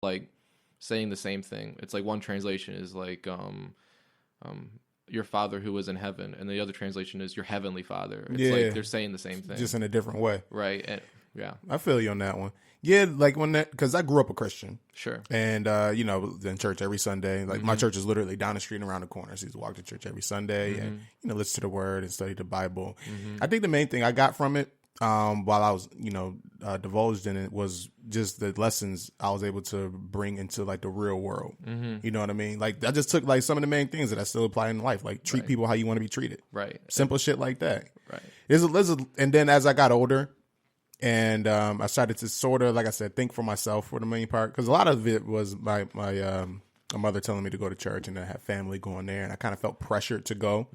like saying the same thing. It's like one translation is like your father who was in heaven, and the other translation is your heavenly father. It's like they're saying the same thing, just in a different way. Right. And yeah, I feel you on that one. Yeah, like when that, because I grew up a Christian. Sure. And, in church every Sunday. Like, my church is literally down the street and around the corner. So I used to walk to church every Sunday and, listen to the word and study the Bible. I think the main thing I got from it, while I was, divulged in it, was just the lessons I was able to bring into, like, the real world. You know what I mean? Like, I just took, like, some of the main things that I still apply in life. Like, treat people how you want to be treated. Right. Simple shit like that. Right. And then as I got older, and I started to sort of, like I said, think for myself for the main part. Because a lot of it was my mother telling me to go to church, and I had family going there. And I kind of felt pressured to go.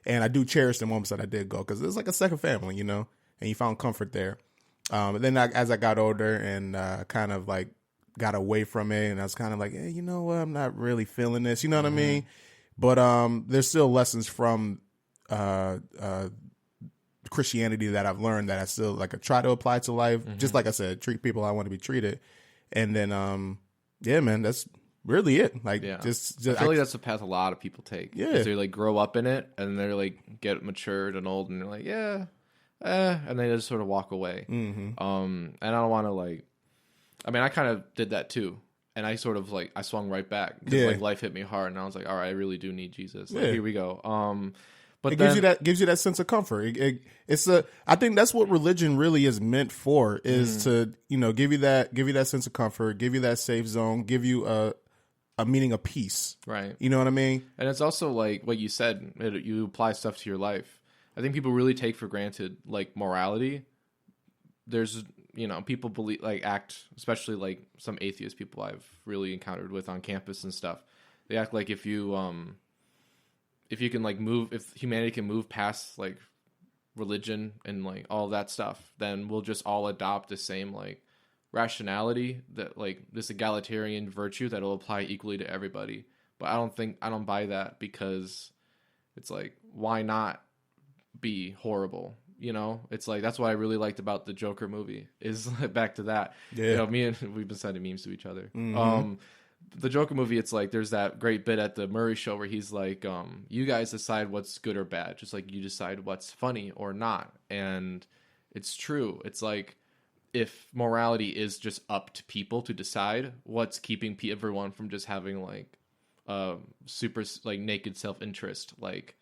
And I do cherish the moments that I did go, because it was like a second family, and you found comfort there. And then as I got older and kind of like got away from it, and I was kind of like, hey, you know what? I'm not really feeling this. You know what I mean? But there's still lessons from Christianity that I've learned that I still like try to apply to life. Just like I said, treat people how I want to be treated. And then, yeah, man, that's really it. Like, just I feel like that's the path a lot of people take. Yeah. They like grow up in it, and they're like get matured and old, and they're like, and they just sort of walk away. And I don't want to like, I mean, I kind of did that too. And I sort of like, I swung right back because like life hit me hard, and I was like, all right, I really do need Jesus. Like, here we go. But gives you that sense of comfort. I think that's what religion really is meant for, is to give you that sense of comfort, give you that safe zone, give you a meaning of peace. Right. You know what I mean? And it's also like what you said. You apply stuff to your life. I think people really take for granted like morality. There's people believe like act, especially like some atheist people I've really encountered with on campus and stuff. They act like if you can like if humanity can move past like religion and like all that stuff, then we'll just all adopt the same like rationality, that like this egalitarian virtue that'll apply equally to everybody. But I don't buy that, because it's like, why not be horrible? It's like, that's what I really liked about the Joker movie, is back to that. Yeah. We've been sending memes to each other. The Joker movie, it's like there's that great bit at the Murray show where he's like, you guys decide what's good or bad, just like you decide what's funny or not. And it's true. It's like, if morality is just up to people to decide, what's keeping everyone from just having like super like naked self-interest, like,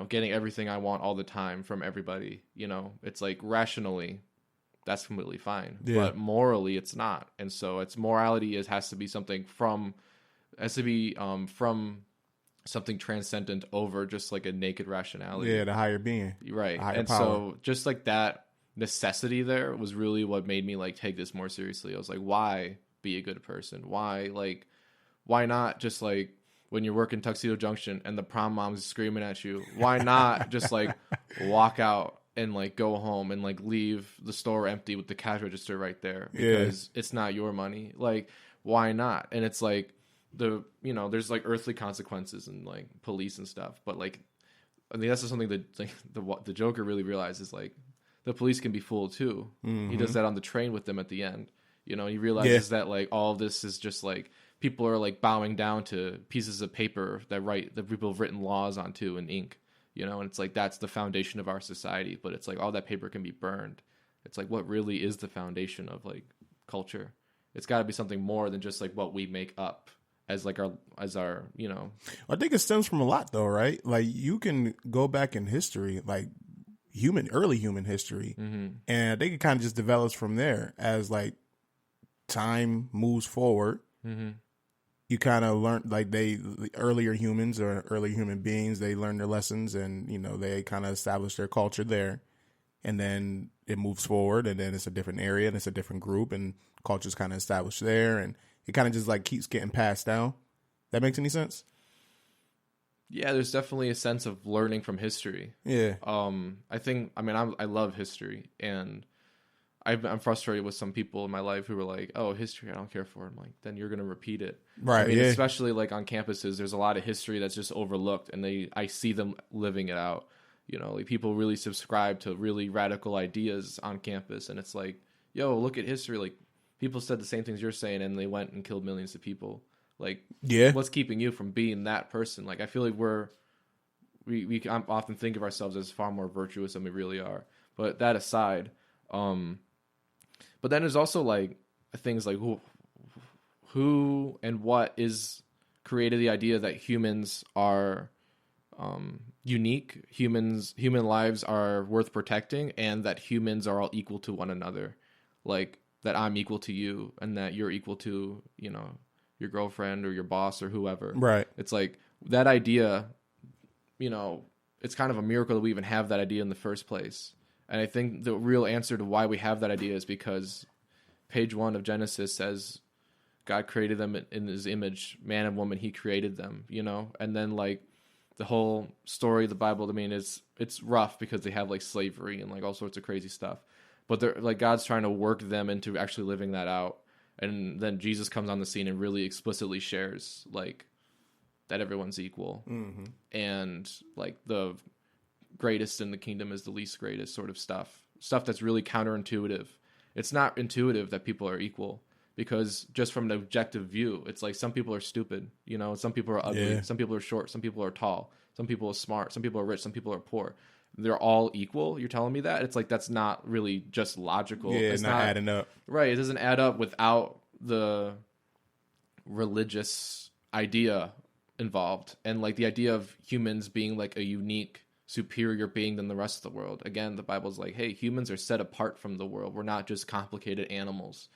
getting everything I want all the time from everybody? It's like, rationally, that's completely fine. Yeah. But morally, it's not. And so morality has to be something from something transcendent over just like a naked rationality. Yeah, the higher being. Right. Higher and power. So just like that necessity there was really what made me like take this more seriously. I was like, why be a good person? Why not just like when you're working Tuxedo Junction and the prom mom's screaming at you, why not just like walk out and like go home and like leave the store empty with the cash register right there, because it's not your money? Like, why not? And it's like there's like earthly consequences and like police and stuff, but like, I mean, that's just something that like the Joker really realizes, like, the police can be fooled too. He does that on the train with them at the end. He realizes that like all of this is just like people are like bowing down to pieces of paper that people have written laws onto in ink. And it's like, that's the foundation of our society, but it's like all that paper can be burned. It's like, what really is the foundation of like culture? It's got to be something more than just like what we make up as like our I think it stems from a lot though, right? Like, you can go back in history, like early human history, and I think it kind of just develops from there as like time moves forward. You kind of learn, like, the earlier humans or early human beings, they learn their lessons, and they kind of establish their culture there, and then it moves forward, and then it's a different area and it's a different group, and culture's kind of established there, and it kind of just like keeps getting passed down. That makes any sense? Yeah, there's definitely a sense of learning from history. Yeah. I love history, and I'm frustrated with some people in my life who are like, oh, history, I don't care for it. I'm like, then you're going to repeat it. Right. I mean, especially like on campuses, there's a lot of history that's just overlooked, and I see them living it out. Like, people really subscribe to really radical ideas on campus, and it's like, yo, look at history. Like, people said the same things you're saying, and they went and killed millions of people. Like, Yeah. what's keeping you from being that person? Like, I feel like we often think of ourselves as far more virtuous than we really are. But that aside, but then there's also like things like who and what is created the idea that humans are unique, human lives are worth protecting, and that humans are all equal to one another. Like, that I'm equal to you and that you're equal to, you know, your girlfriend or your boss or whoever. Right. It's like that idea, you know, it's kind of a miracle that we even have that idea in the first place. And I think the real answer to why we have that idea is because page 1 of Genesis says God created them in his image, man and woman, he created them, you know? And then like the whole story of the Bible, I mean, it's rough because they have like slavery and like all sorts of crazy stuff. But they're like, God's trying to work them into actually living that out. And then Jesus comes on the scene and really explicitly shares like that everyone's equal. Mm-hmm. And like the greatest in the kingdom is the least greatest sort of stuff that's really counterintuitive. It's not intuitive that people are equal, because just from an objective view, it's like some people are stupid, you know, some people are ugly, some people are short, some people are tall, some people are smart, some people are rich, some people are poor. They're all equal. You're telling me that? It's like, that's not really just logical. Yeah, it's not adding up. Right. It doesn't add up without the religious idea involved, and like the idea of humans being like a unique, superior being than the rest of the world. Again, the Bible's like, hey, humans are set apart from the world. We're not just complicated animals.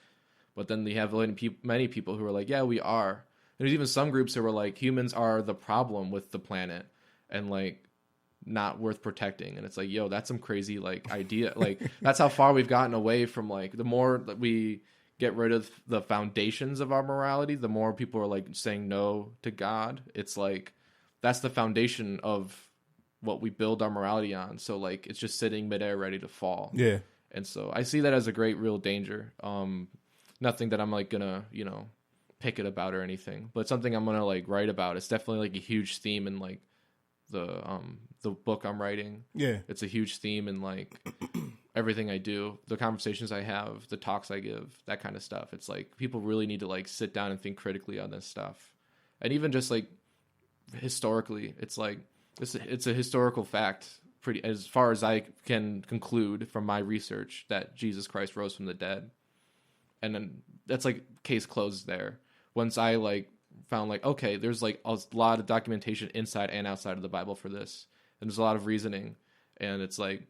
But then you have many people who are like, yeah, we are. There's even some groups who are like, humans are the problem with the planet and like not worth protecting. And it's like, yo, that's some crazy like idea. Like, that's how far we've gotten away from like, the more that we get rid of the foundations of our morality, the more people are like saying no to God. It's like, that's the foundation of what we build our morality on. So like, it's just sitting midair ready to fall. Yeah. And so I see that as a great real danger. Nothing that I'm like gonna, you know, pick it about or anything, but something I'm gonna like write about. It's definitely like a huge theme in like the book I'm writing. Yeah. It's a huge theme in like everything I do, the conversations I have, the talks I give, that kind of stuff. It's like people really need to like sit down and think critically on this stuff. And even just like historically, it's like it's a historical fact, pretty as far as I can conclude from my research, that Jesus Christ rose from the dead. And then that's like case closed there. Once I like found like, okay, there's like a lot of documentation inside and outside of the Bible for this. And there's a lot of reasoning. And it's like,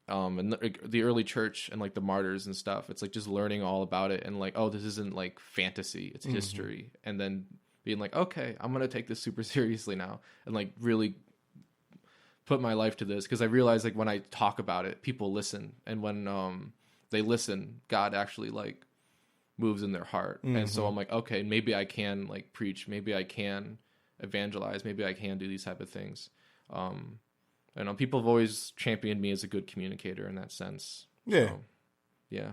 and the early church and like the martyrs and stuff, it's like just learning all about it and like, oh, this isn't like fantasy, it's history. And then being like, okay, I'm going to take this super seriously now and like really put my life to this. Cause I realize like when I talk about it, people listen. And when, they listen, God actually like moves in their heart. And so I'm like, okay, maybe I can like preach, maybe I can evangelize, maybe I can do these type of things. And people have always championed me as a good communicator in that sense. Yeah. So, yeah.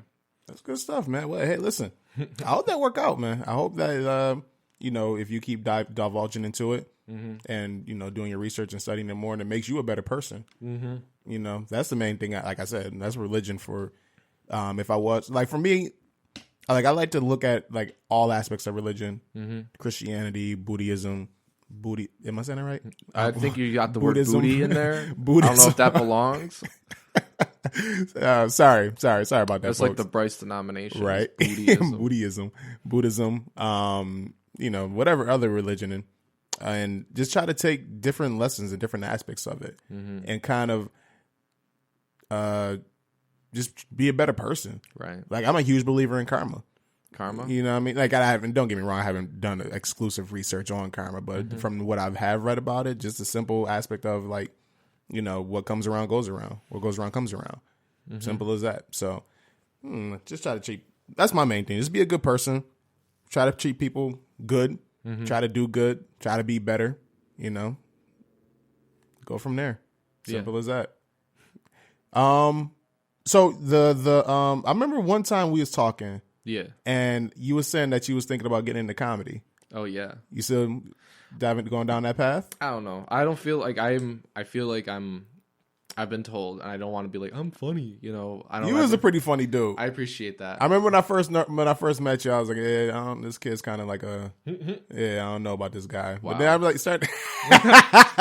That's good stuff, man. Well, hey, listen, I hope that work out, man. I hope that, you know, if you keep divulging into it and, you know, doing your research and studying it more, and it makes you a better person. You know, that's the main thing. Like I said, that's religion for, if I was like, for me, I like to look at like all aspects of religion, Christianity, Buddhism, am I saying it right? I think you got the Buddhism. word booty in there. Buddhism. I don't know if that belongs. Sorry about that. It's like the Bryce denomination, right? Buddhism. Buddhism. You know, whatever other religion, and just try to take different lessons and different aspects of it, and kind of, just be a better person. Right. Like, I'm a huge believer in karma. Karma? You know what I mean? Like, don't get me wrong, I haven't done exclusive research on karma, but from what I have read about it, just a simple aspect of like, you know, what comes around goes around. What goes around comes around. Simple as that. So, just try to treat, that's my main thing. Just be a good person. Try to treat people good. Try to do good. Try to be better, you know. Go from there. Simple as that. So I remember one time we was talking. Yeah. And you were saying that you was thinking about getting into comedy. Oh yeah. You still going down that path? I don't know. I don't feel like I feel like I'm I've been told, and I don't want to be like, I'm funny, you know. I don't. You was a pretty funny dude. I appreciate that. I remember when I first met you, I was like, yeah, this kid's kind of like I don't know about this guy. Wow. But then I'm like,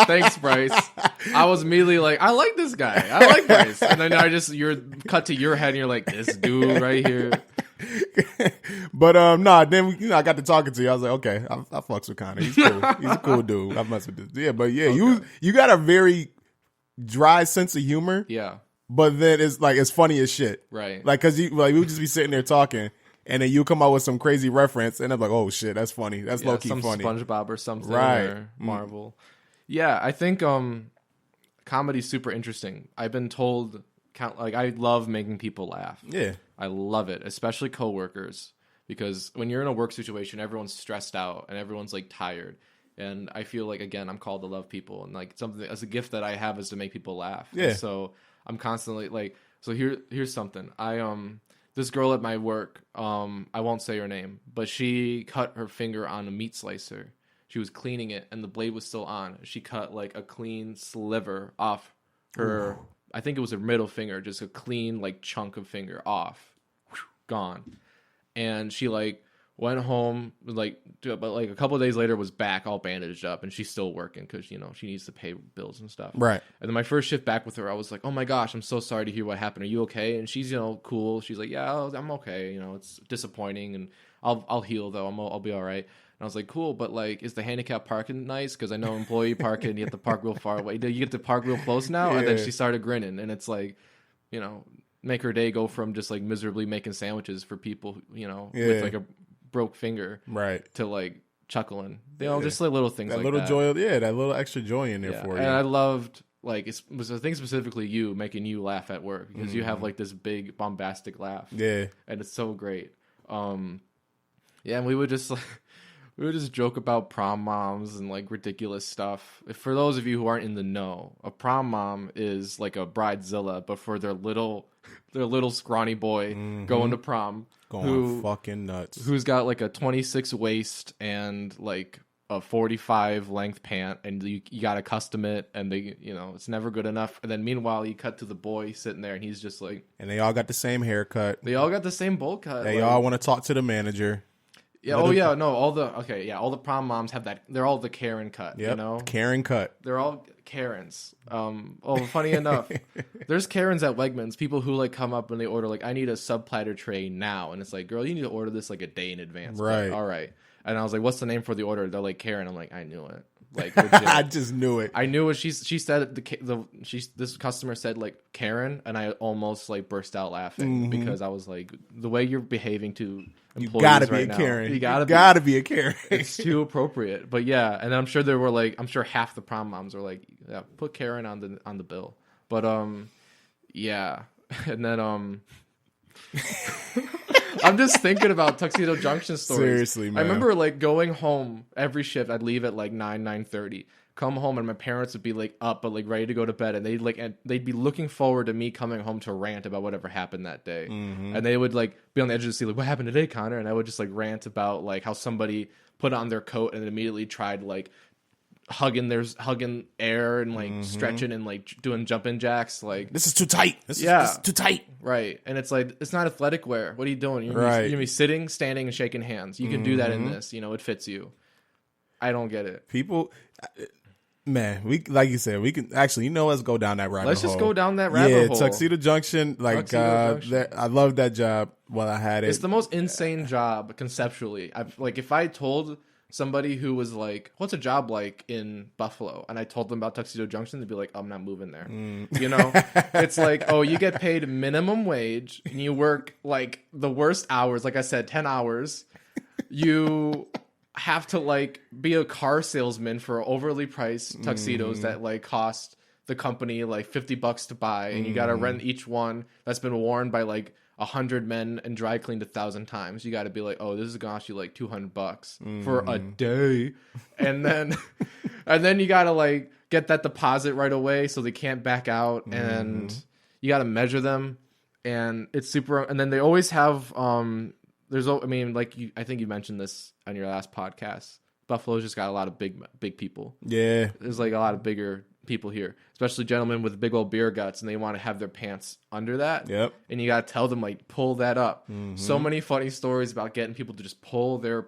Thanks, Bryce. I was immediately like, I like this guy. I like Bryce. And then you're cut to your head, and you're like, this dude right here. But then I got to talking to you. I was like, okay, I fucks with Connor. He's cool. He's a cool dude. I mess with this. Yeah, but yeah, okay. you got a very dry sense of humor. Yeah. But then it's funny as shit. Right. Like, cause we would just be sitting there talking, and then you come out with some crazy reference, and I'm like, oh shit, that's funny. That's low key funny. SpongeBob or something. Right. Or Marvel. Yeah, I think comedy's super interesting. I've been told, I love making people laugh. Yeah. I love it, especially coworkers, because when you're in a work situation, everyone's stressed out and everyone's like tired. And I feel like, again, I'm called to love people, and like something as a gift that I have is to make people laugh. Yeah. And so I'm constantly like, so here's something. This girl at my work, I won't say her name, but she cut her finger on a meat slicer. She was cleaning it and the blade was still on. She cut like a clean sliver off her. Ooh. I think it was her middle finger, just a clean like chunk of finger off, gone. And she like went home, but like a couple of days later was back all bandaged up, and she's still working because, you know, she needs to pay bills and stuff. Right. And then my first shift back with her, I was like, oh my gosh, I'm so sorry to hear what happened. Are you okay? And she's, you know, cool. She's like, yeah, I'm okay. You know, it's disappointing, and I'll heal though. I'll be all right. And I was like, cool, but like, is the handicap parking nice? Because I know employee parking, you have to park real far away. Do you get to park real close now? Yeah. And then she started grinning, and it's like, you know, make her day go from just like miserably making sandwiches for people, you know, with like a broke finger, right, to like chuckling. You know, just like little things that like little that. Joy, that little extra joy in there for you. And I loved, like, it was a thing specifically you making you laugh at work, because you have like this big bombastic laugh. Yeah. And it's so great. Yeah, and we would just joke about prom moms and like ridiculous stuff. For those of you who aren't in the know, a prom mom is like a bridezilla, but for their little scrawny boy going to prom, going fucking nuts, who's got like a 26 waist and like a 45 length pant, and you got to custom it, and they, you know, it's never good enough. And then meanwhile, you cut to the boy sitting there, and he's just like, and they all got the same haircut. They all got the same bowl cut. They all want to talk to the manager. Yeah. All the prom moms have that. They're all the Karen cut. Yep, you know, Karen cut. They're all Karens. Funny enough, there's Karens at Wegmans. People who like come up and they order like, I need a sub platter tray now, and it's like, girl, you need to order this like a day in advance. Right. But, all right. And I was like, what's the name for the order? They're like, Karen. I'm like, I knew it. Like, legit. I just knew it. I knew it. She said this customer said like Karen, and I almost like burst out laughing because I was like, the way you're behaving to employees, you gotta be a Karen. You gotta be a Karen. It's too appropriate. But yeah, and I'm sure there were like, I'm sure half the prom moms were like, yeah, put Karen on the bill. But yeah, and then I'm just thinking about Tuxedo Junction stories. Seriously, man. I remember like going home every shift. I'd leave at like 9:30. Come home, and my parents would be like up, but like ready to go to bed, and they'd be looking forward to me coming home to rant about whatever happened that day. And they would like be on the edge of the seat, like, what happened today, Connor? And I would just like rant about like how somebody put on their coat and immediately tried like hugging air and like stretching and like doing jumping jacks. Like, this is too tight. This is too tight. Right. And it's like, it's not athletic wear. What are you doing? You're gonna be sitting, standing, and shaking hands. You can do that in this. You know, it fits you. I don't get it. People, man, we, like you said, we can actually, let's go down that rabbit hole. Let's just go down that rabbit hole. Tuxedo Junction. Like, I love that job while I had it. It's the most insane job conceptually. If I told somebody who was like, what's a job like in Buffalo? And I told them about Tuxedo Junction, they'd be like, I'm not moving there. You know, it's like, oh, you get paid minimum wage and you work like the worst hours. Like I said, 10 hours. You have to like be a car salesman for overly priced tuxedos that like cost the company like $50 to buy. And you got to rent each one that's been worn by like 100 men and dry cleaned 1,000 times. You got to be like, oh, this is gonna cost you like $200 for a day, and then you got to like get that deposit right away so they can't back out, and you got to measure them, and it's super. And then they always have I think you mentioned this on your last podcast. Buffalo's just got a lot of big people. Yeah, there's like a lot of bigger people here, especially gentlemen with big old beer guts, and they want to have their pants under that. Yep. And you got to tell them, like, pull that up. So many funny stories about getting people to just pull their